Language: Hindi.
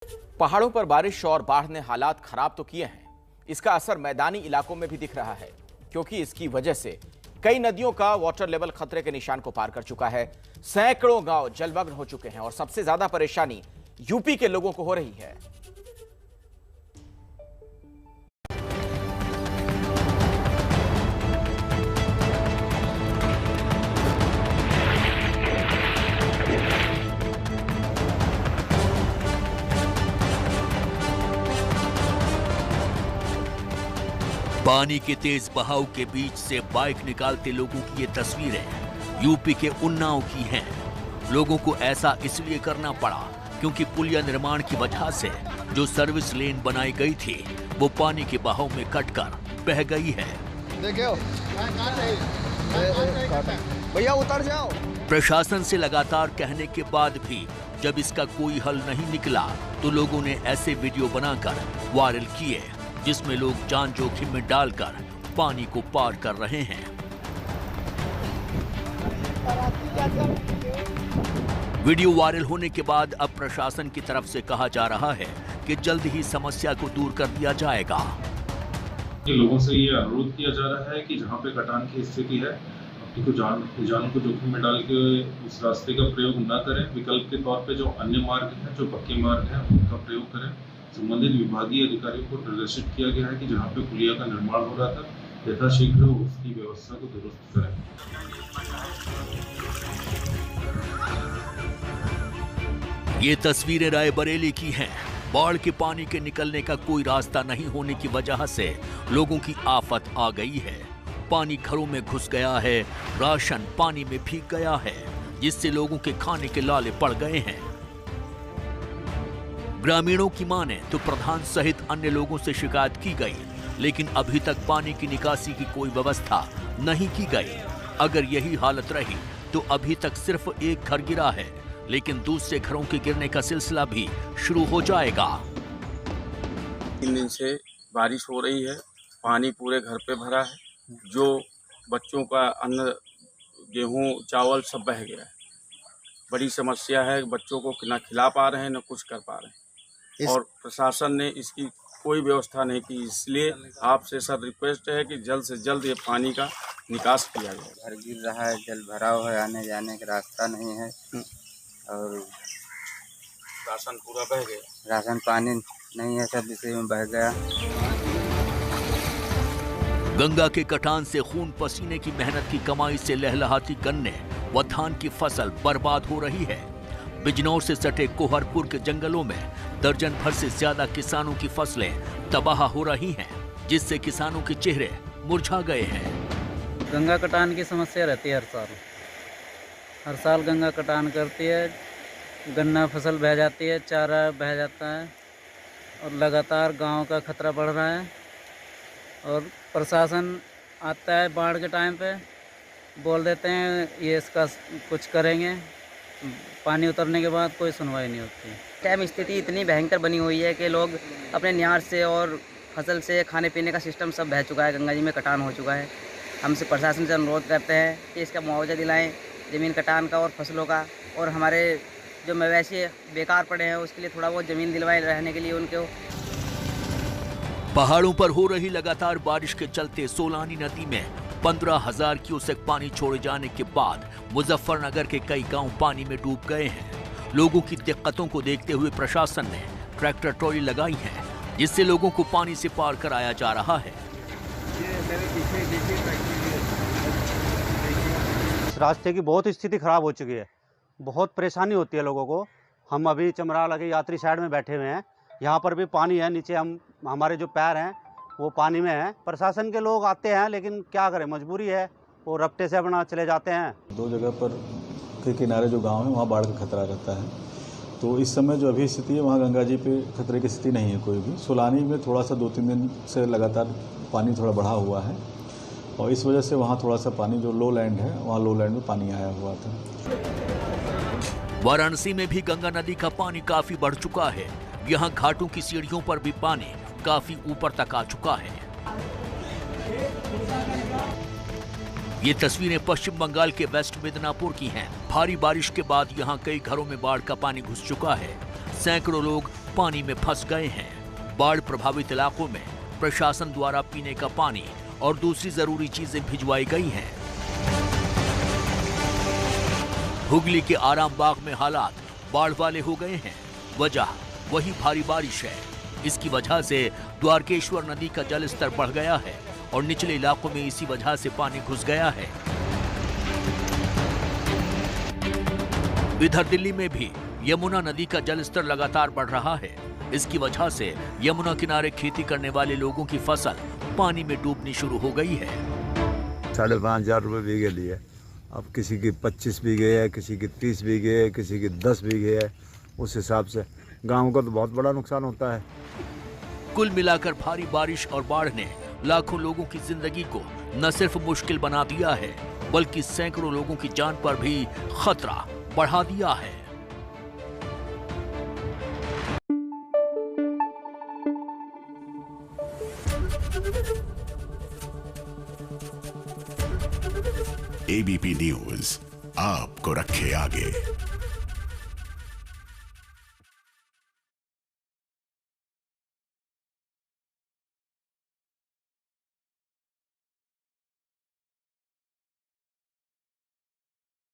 पहाड़ों पर बारिश और बाढ़ ने हालात खराब तो किए हैं। इसका असर मैदानी इलाकों में भी दिख रहा है, क्योंकि इसकी वजह से कई नदियों का वाटर लेवल खतरे के निशान को पार कर चुका है। सैकड़ों गांव जलमग्न हो चुके हैं और सबसे ज्यादा परेशानी यूपी के लोगों को हो रही है। पानी के तेज बहाव के बीच से बाइक निकालते लोगों की ये तस्वीरें यूपी के उन्नाव की हैं। लोगों को ऐसा इसलिए करना पड़ा क्योंकि पुलिया निर्माण की वजह से जो सर्विस लेन बनाई गई थी वो पानी के बहाव में कटकर बह गई है। भैया उतर जाओ। प्रशासन से लगातार कहने के बाद भी जब इसका कोई हल नहीं निकला तो लोगों ने ऐसे वीडियो बनाकर वायरल किए जिसमें लोग जान जोखिम में डालकर पानी को पार कर रहे हैं। वीडियो वायरल होने के बाद अब प्रशासन की तरफ से कहा जा रहा है कि जल्द ही समस्या को दूर कर दिया जाएगा। लोगों से ये अनुरोध किया जा रहा है कि जहां पे कटान की स्थिति है अपनी को जान को जोखिम में डाल के उस रास्ते का प्रयोग न करें। विकल्प के तौर पे जो अन्य मार्ग हैं, जो पक्के मार्ग हैं, उनका प्रयोग करें। संबंधित विभागीय अधिकारियों को निर्देशित किया गया है कि जहां पे पुलिया का निर्माण हो रहा था यथाशीघ्र उसकी व्यवस्था को दुरुस्त करें। ये तस्वीरें रायबरेली की हैं। बाढ़ के पानी के निकलने का कोई रास्ता नहीं होने की वजह से लोगों की आफत आ गई है। पानी घरों में घुस गया है, राशन पानी में भीग गया है, जिससे लोगों के खाने के लाले पड़ गए हैं। ग्रामीणों की माने तो प्रधान सहित अन्य लोगों से शिकायत की गई, लेकिन अभी तक पानी की निकासी की कोई व्यवस्था नहीं की गई। अगर यही हालत रही तो अभी तक सिर्फ एक घर गिरा है, लेकिन दूसरे घरों के गिरने का सिलसिला भी शुरू हो जाएगा। 3 दिन से बारिश हो रही है, पानी पूरे घर पे भरा है। जो बच्चों का अन्न, गेहूं, चावल सब बह गया है। बड़ी समस्या है, बच्चों को ना खिला पा रहे हैं, ना कुछ कर पा रहे हैं। और प्रशासन ने इसकी कोई व्यवस्था नहीं की। इसलिए आपसे सर रिक्वेस्ट है कि जल्द से जल्द ये पानी का निकास किया जाए। घर गिर रहा है, जल भराव है, आने जाने का रास्ता नहीं है और राशन पूरा बह गया। राशन पानी नहीं है, सब इसी में बह गया। गंगा के कटान से खून पसीने की मेहनत की कमाई से लहलहाती गन्ने व धान की फसल बर्बाद हो रही है। बिजनौर से सटे कोहरपुर के जंगलों में दर्जन भर से ज्यादा किसानों की फसलें तबाह हो रही हैं, जिससे किसानों के चेहरे मुरझा गए हैं। गंगा कटान की समस्या रहती है हर साल गंगा कटान करती है। गन्ना फसल बह जाती है, चारा बह जाता है और लगातार गांव का खतरा बढ़ रहा है। और प्रशासन आता है बाढ़ के टाइम पे, बोल देते हैं ये इसका कुछ करेंगे, पानी उतरने के बाद कोई सुनवाई नहीं होती। टाइम स्थिति इतनी भयंकर बनी हुई है कि लोग अपने निहार से और फसल से खाने पीने का सिस्टम सब बह चुका है, गंगा जी में कटान हो चुका है। हमसे प्रशासन से अनुरोध करते हैं कि इसका मुआवजा दिलाएं, ज़मीन कटान का और फसलों का, और हमारे जो मवेशी बेकार पड़े हैं उसके लिए थोड़ा बहुत ज़मीन दिलवाएं रहने के लिए उनको। पहाड़ों पर हो रही लगातार बारिश के चलते सोलानी नदी में 15,000 क्यूसेक पानी छोड़े जाने के बाद मुजफ्फरनगर के कई गांव पानी में डूब गए हैं। लोगों की दिक्कतों को देखते हुए प्रशासन ने ट्रैक्टर ट्रॉली लगाई है, जिससे लोगों को पानी से पार कराया जा रहा है। रास्ते की बहुत स्थिति खराब हो चुकी है, बहुत परेशानी होती है लोगों को। हम अभी चमराला के यात्री साइड में बैठे हुए हैं, यहाँ पर भी पानी है, नीचे हमारे जो पैर हैं वो पानी में है। प्रशासन के लोग आते हैं, लेकिन क्या करें, मजबूरी है, वो रफ्ते से अपना चले जाते हैं। 2 जगह पर के किनारे जो गांव है वहाँ बाढ़ का खतरा रहता है। तो इस समय जो अभी स्थिति है वहाँ गंगा जी पे खतरे की स्थिति नहीं है कोई भी। सोलानी में थोड़ा सा 2-3 दिन से लगातार पानी थोड़ा बढ़ा हुआ है और इस वजह से वहाँ थोड़ा सा पानी, जो लो लैंड है वहाँ लो लैंड में पानी आया हुआ था। वाराणसी में भी गंगा नदी का पानी काफी बढ़ चुका है। यहाँ घाटों की सीढ़ियों पर भी पानी काफी ऊपर तक आ चुका है। ये तस्वीरें पश्चिम बंगाल के वेस्ट मिदनापुर की हैं। भारी बारिश के बाद यहाँ कई घरों में बाढ़ का पानी घुस चुका है। सैकड़ों लोग पानी में फंस गए हैं। बाढ़ प्रभावित इलाकों में प्रशासन द्वारा पीने का पानी और दूसरी जरूरी चीजें भिजवाई गई हैं। हुगली के आरामबाग में हालात बाढ़ वाले हो गए हैं। वजह वही भारी बारिश है। इसकी वजह से द्वारकेश्वर नदी का जलस्तर बढ़ गया है और निचले इलाकों में इसी वजह से पानी घुस गया है। इधर दिल्ली में भी यमुना नदी का जलस्तर लगातार बढ़ रहा है। इसकी वजह से यमुना किनारे खेती करने वाले लोगों की फसल पानी में डूबनी शुरू हो गई है। 5,500 रुपये बीघे लिए। अब किसी की 25 बीघे है, किसी की 30 बीघे है, किसी की 10 बीघे है। उस हिसाब से गाँव का तो बहुत बड़ा नुकसान होता है। कुल मिलाकर भारी बारिश और बाढ़ ने लाखों लोगों की जिंदगी को न सिर्फ मुश्किल बना दिया है, बल्कि सैकड़ों लोगों की जान पर भी खतरा बढ़ा दिया है। एबीपी न्यूज आपको रखे आगे।